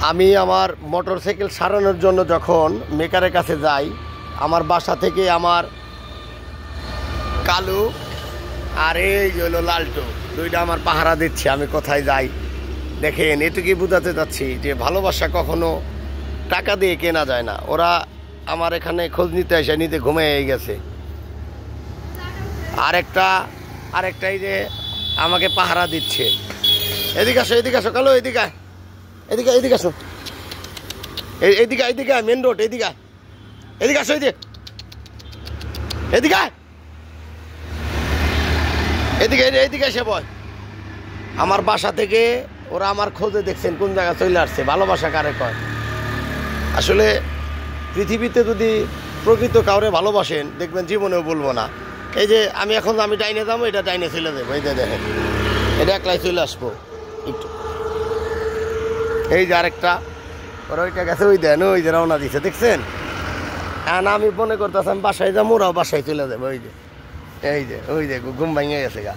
আমি আমার মোটরসাইকেল সারানোর জন্য যখন মেকারের কাছে যাই, আমার বাসা থেকে আমার কালু আর এই হলো লালটু, দুইটা আমার পাহারা দিচ্ছে আমি কোথায় যাই। দেখেন, এটুকুই বোঝাতে চাচ্ছি যে ভালোবাসা কখনো টাকা দিয়ে কেনা যায় না। ওরা আমার এখানে খোঁজ নিতে এসে নিতে ঘুমিয়ে গেছে। আরেকটাই যে আমাকে পাহারা দিচ্ছে। এদিকে আসো কালো, এদিকে আসো, এদিকে মেন রোড, এদিকে আসো, এদিকে এসে বয়। আমার বাসা থেকে ওরা আমার খোঁজে দেখছেন কোন জায়গায় চলে আসছে। ভালোবাসা কারে কয়? আসলে পৃথিবীতে যদি প্রকৃত কাউরে ভালোবাসেন, দেখবেন জীবনেও বলবো না। এই যে আমি ডাইনে যাবো, এটা ডাইনে চলে যাবো, এই যে দেখেন, এটা একলাই চলে আসবো একটু। এই যে আরেকটা, ওরা ওইটা গেছে, ওই দেন, ওই যে রওনা দিচ্ছে, দেখছেন? হ্যাঁ, না আমি মনে করতেছি আমি বাসায় যাবো, ওরাও বাসায় চলে যাবো। ওই যে ঘুম ভেঙে গেছে গা।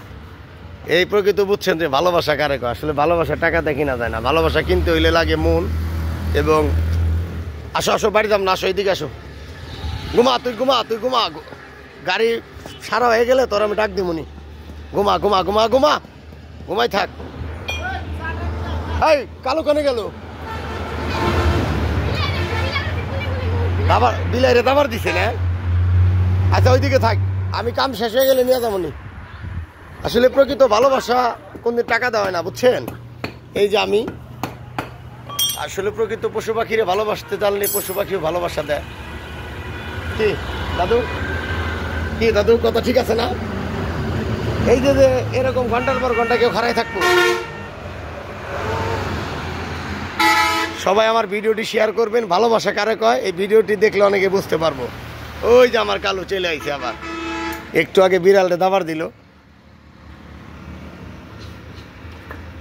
এই প্রকৃত বুঝছেন যে ভালোবাসা কারে কয়? আসলে ভালোবাসা টাকা দিয়ে কিনা যায় না। ভালোবাসা কিনতে হইলে লাগে মন। এবং আসো বাড়ি যাম না, আসো এদিকে আসো। তুই ঘুমা, গাড়ি সারা হয়ে গেলে তোর আমি ডাক দিমুনি। ঘুমাই থাক। এই কালো কানে গেল, দাবার বিলাই রে দাবার দিছে না। আচ্ছা ওইদিকে থাক, আমি কাম শেষ হয়ে গেলে নিয়ে যাবনি। আসলে প্রকৃত ভালোবাসা কোনদিন টাকা দেওয়া হয় না, বুঝছেন? এই যে আমি আসলে প্রকৃত পশু পাখিরে ভালোবাসতে জানলে পশু পাখিও ভালোবাসা দেয়। কি দাদু কথা ঠিক আছে না? এই যে এরকম ঘন্টার পর ঘন্টা কেউ খাড়াই থাকবো। সবাই আমার ভিডিওটি শেয়ার করবেন। ভালোবাসা কারে কয় এই ভিডিওটি দেখলে অনেকে বুঝতে পারবো। ওই যে আমার কালো চলে আইছে, আবার একটু আগে বিড়ালটা দাবার দিল।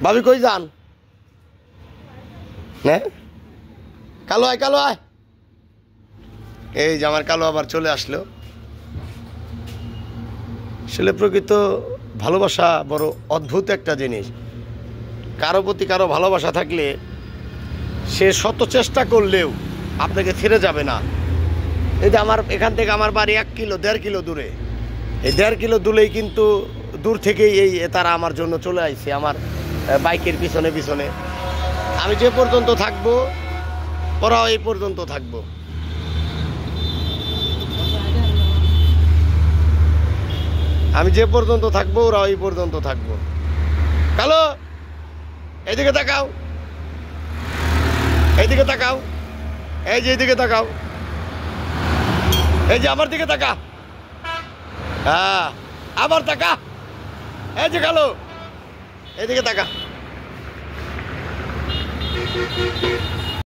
ভাবি কই যান? হ্যাঁ, কালো আয়। এই যে আমার কালো আবার চলে আসলো। আসলে প্রকৃত ভালোবাসা বড় অদ্ভুত একটা জিনিস। কারো প্রতি কারো ভালোবাসা থাকলে সে শত চেষ্টা করলেও আপনাকে ছেড়ে যাবে না। এই যে আমার এখান থেকে আমার বাড়ি 1-1.5 কিলো দূরে। এই 1.5 কিলো দূরেই কিন্তু দূর থেকেই তারা আমার জন্য চলে আসছে, আমার বাইকের পিছনে। আমি যে পর্যন্ত থাকবো ওরাও এই পর্যন্ত থাকবো। আমি যে পর্যন্ত থাকবো ওরাও এই পর্যন্ত থাকবো। কালো এইদিকে তাকাও, এই যে এইদিকে তাকাও, এই যে আমার দিকে তাকা। হ্যাঁ, আবার তাকা। এই যে কালো, এদিকে তাকা।